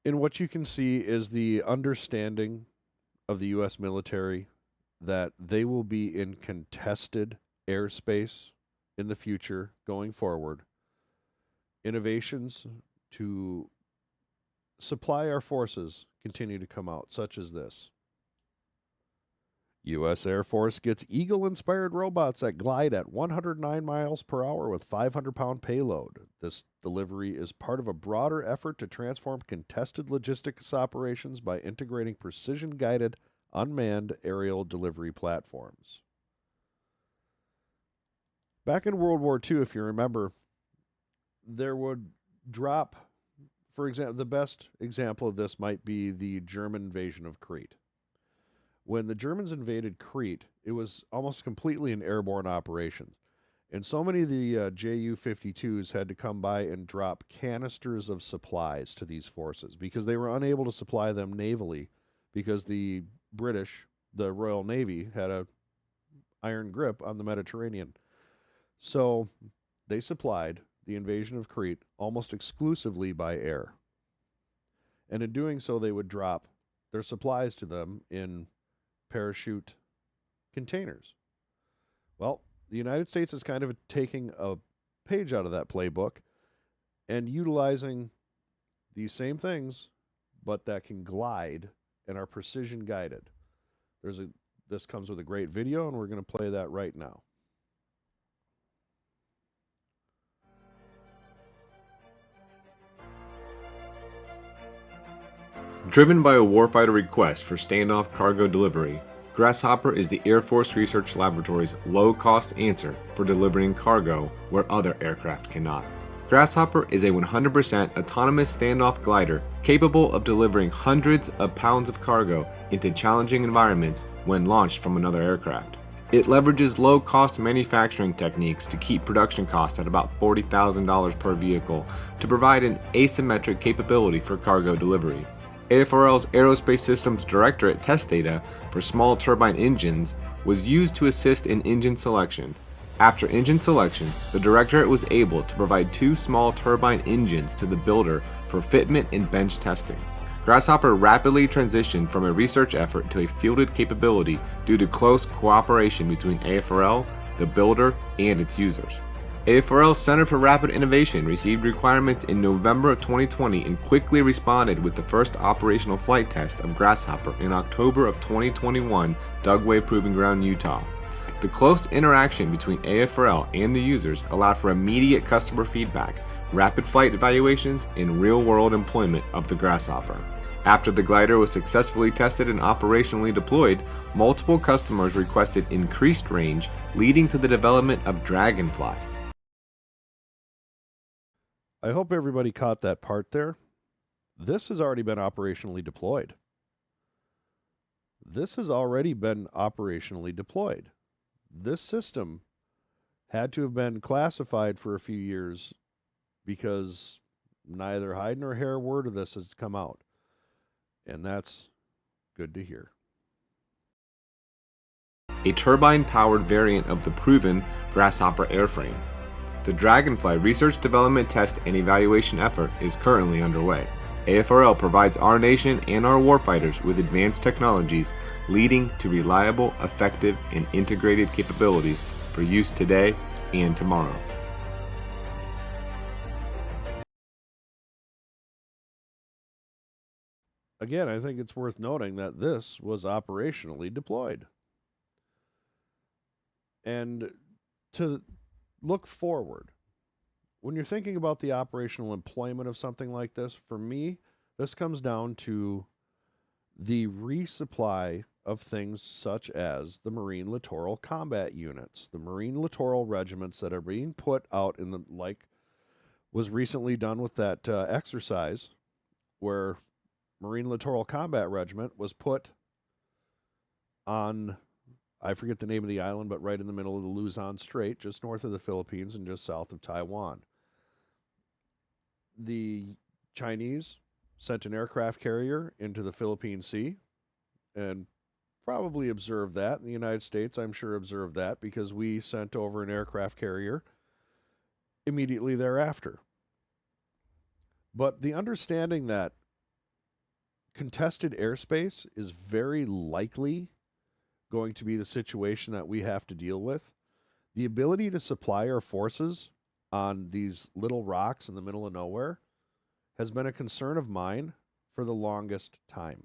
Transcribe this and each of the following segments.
And what you can see is the understanding of the U.S. military that they will be in contested airspace in the future going forward. Innovations to supply our forces continue to come out, such as this. U.S. Air Force gets Eagle-inspired robots that glide at 109 miles per hour with 500-pound payload. This delivery is part of a broader effort to transform contested logistics operations by integrating precision-guided unmanned aerial delivery platforms. Back in World War II, if you remember, there would drop, for example, the best example of this might be the German invasion of Crete. When the Germans invaded Crete, it was almost completely an airborne operation. And so many of the Ju 52s had to come by and drop canisters of supplies to these forces because they were unable to supply them navally because the British, the Royal Navy, had a iron grip on the Mediterranean. So they supplied the invasion of Crete almost exclusively by air. And in doing so, they would drop their supplies to them in parachute containers. Well, the United States is kind of taking a page out of that playbook and utilizing these same things, but that can glide and are precision guided. This comes with a great video, and we're going to play that right now. Driven by a warfighter request for standoff cargo delivery, Grasshopper is the Air Force Research Laboratory's low-cost answer for delivering cargo where other aircraft cannot. Grasshopper is a 100% autonomous standoff glider capable of delivering hundreds of pounds of cargo into challenging environments when launched from another aircraft. It leverages low-cost manufacturing techniques to keep production costs at about $40,000 per vehicle to provide an asymmetric capability for cargo delivery. AFRL's Aerospace Systems Directorate test data for small turbine engines was used to assist in engine selection. After engine selection, the Directorate was able to provide 2 small turbine engines to the builder for fitment and bench testing. Grasshopper rapidly transitioned from a research effort to a fielded capability due to close cooperation between AFRL, the builder, and its users. AFRL's Center for Rapid Innovation received requirements in November of 2020 and quickly responded with the first operational flight test of Grasshopper in October of 2021, Dugway Proving Ground, Utah. The close interaction between AFRL and the users allowed for immediate customer feedback, rapid flight evaluations, and real-world employment of the Grasshopper. After the glider was successfully tested and operationally deployed, multiple customers requested increased range, leading to the development of Dragonfly. I hope everybody caught that part there. This has already been operationally deployed. This system had to have been classified for a few years because neither hide nor hair word of this has come out. And that's good to hear. A turbine-powered variant of the proven Grasshopper airframe. The Dragonfly research, development, test, and evaluation effort is currently underway. AFRL provides our nation and our warfighters with advanced technologies leading to reliable, effective, and integrated capabilities for use today and tomorrow. Again, I think it's worth noting that this was operationally deployed. And to look forward, when you're thinking about the operational employment of something like this, for me, this comes down to the resupply of things such as the Marine Littoral combat units, the Marine Littoral regiments that are being put out in the, like was recently done with that exercise where Marine Littoral Combat Regiment was put on, I forget the name of the island, but right in the middle of the Luzon Strait, just north of the Philippines and just south of Taiwan. The Chinese sent an aircraft carrier into the Philippine Sea and probably observed that. In the United States, I'm sure observed that because we sent over an aircraft carrier immediately thereafter. But the understanding that Contested airspace is very likely going to be the situation that we have to deal with. The ability to supply our forces on these little rocks in the middle of nowhere has been a concern of mine for the longest time.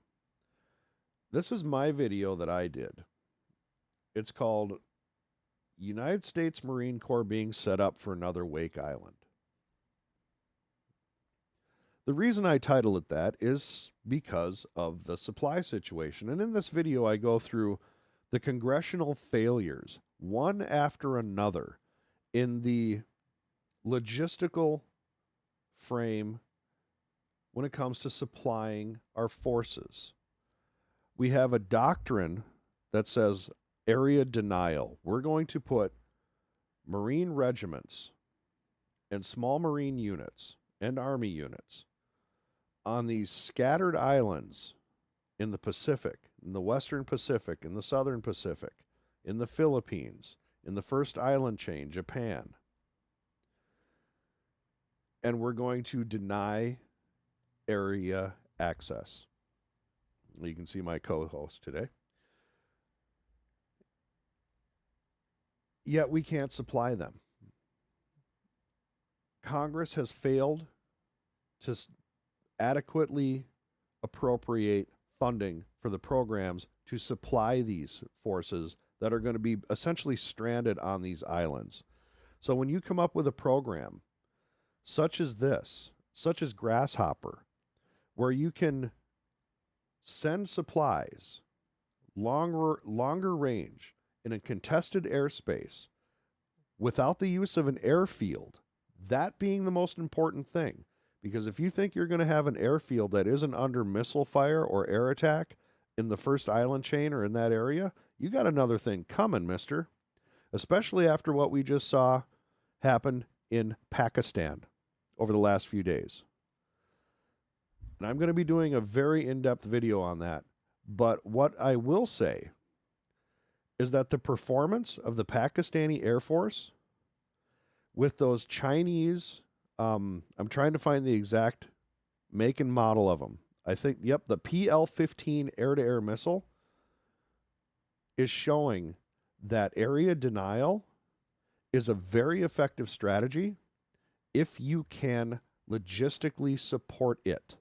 This is my video that I did. It's called United States Marine Corps being set up for another Wake Island. The reason I title it that is because of the supply situation. And in this video, I go through the congressional failures, one after another, in the logistical frame when it comes to supplying our forces. We have a doctrine that says area denial. We're going to put Marine regiments and small Marine units and Army units on these scattered islands in the Pacific, in the Western Pacific, in the Southern Pacific, in the Philippines, in the first island chain, Japan. And we're going to deny area access. You can see my co-host today. Yet we can't supply them. Congress has failed to adequately appropriate funding for the programs to supply these forces that are going to be essentially stranded on these islands. So when you come up with a program such as this, such as Grasshopper, where you can send supplies longer range in a contested airspace without the use of an airfield, that being the most important thing. Because if you think you're going to have an airfield that isn't under missile fire or air attack in the first island chain or in that area, you got another thing coming, mister. Especially after what we just saw happen in Pakistan over the last few days. And I'm going to be doing a very in-depth video on that. But what I will say is that the performance of the Pakistani Air Force with those Chinese... I'm trying to find the exact make and model of them. I think, yep, the PL-15 air-to-air missile is showing that area denial is a very effective strategy if you can logistically support it.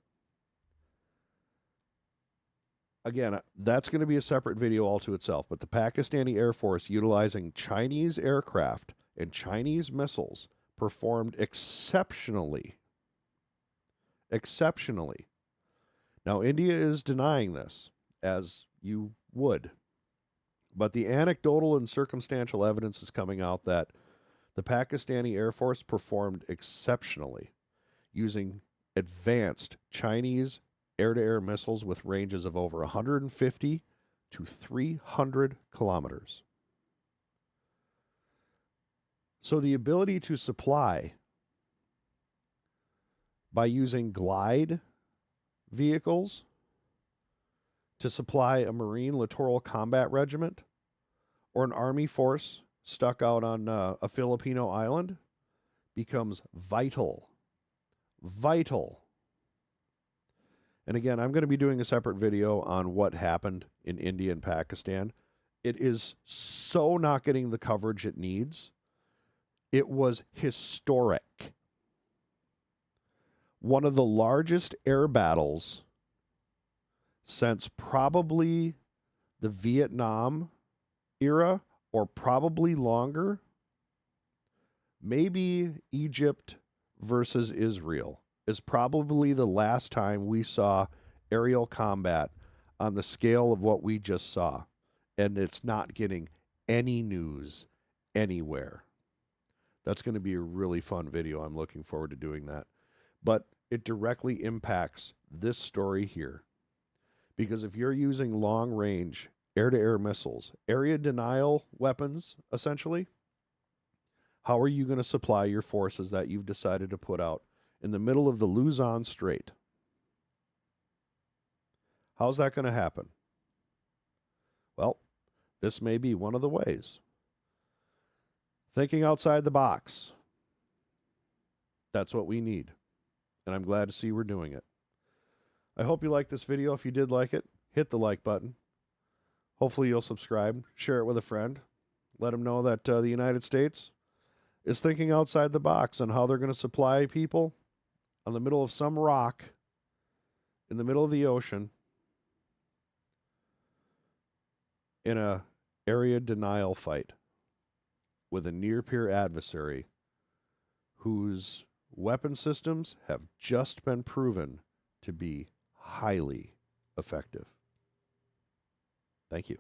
Again, that's going to be a separate video all to itself, but the Pakistani Air Force utilizing Chinese aircraft and Chinese missiles performed exceptionally. Now, India is denying this, as you would. But the anecdotal and circumstantial evidence is coming out that the Pakistani Air Force performed exceptionally using advanced Chinese air-to-air missiles with ranges of over 150 to 300 kilometers. So the ability to supply by using glide vehicles to supply a Marine Littoral Combat Regiment or an Army force stuck out on a Filipino island becomes vital. And again, I'm going to be doing a separate video on what happened in India and Pakistan. It is so not getting the coverage it needs. It was historic. One of the largest air battles since probably the Vietnam era, or probably longer. Maybe Egypt versus Israel is probably the last time we saw aerial combat on the scale of what we just saw. And it's not getting any news anywhere. That's going to be a really fun video. I'm looking forward to doing that. But it directly impacts this story here. Because if you're using long-range air-to-air missiles, area denial weapons, essentially, how are you going to supply your forces that you've decided to put out in the middle of the Luzon Strait? How's that going to happen? Well, this may be one of the ways. Thinking outside the box. That's what we need. And I'm glad to see we're doing it. I hope you liked this video. If you did like it, hit the like button. Hopefully you'll subscribe, share it with a friend. Let them know that the United States is thinking outside the box on how they're going to supply people on the middle of some rock in the middle of the ocean in a area denial fight with a near-peer adversary whose weapon systems have just been proven to be highly effective. Thank you.